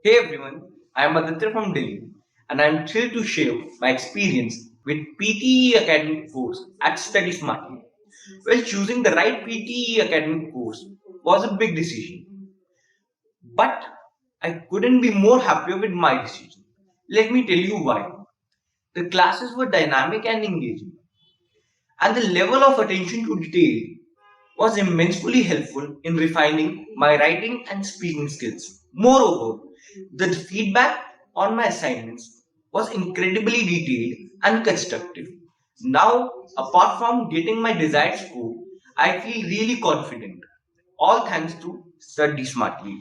Hey everyone, I am Aditya from Delhi and I am thrilled to share my experience with PTE academic course at Study Smartly. Well, choosing the right PTE academic course was a big decision, but I couldn't be more happier with my decision. Let me tell you why. The classes were dynamic and engaging, and the level of attention to detail was immensely helpful in refining my writing and speaking skills. Moreover, the feedback on my assignments was incredibly detailed and constructive. Now, apart from getting my desired score, I feel really confident. All thanks to Study Smartly.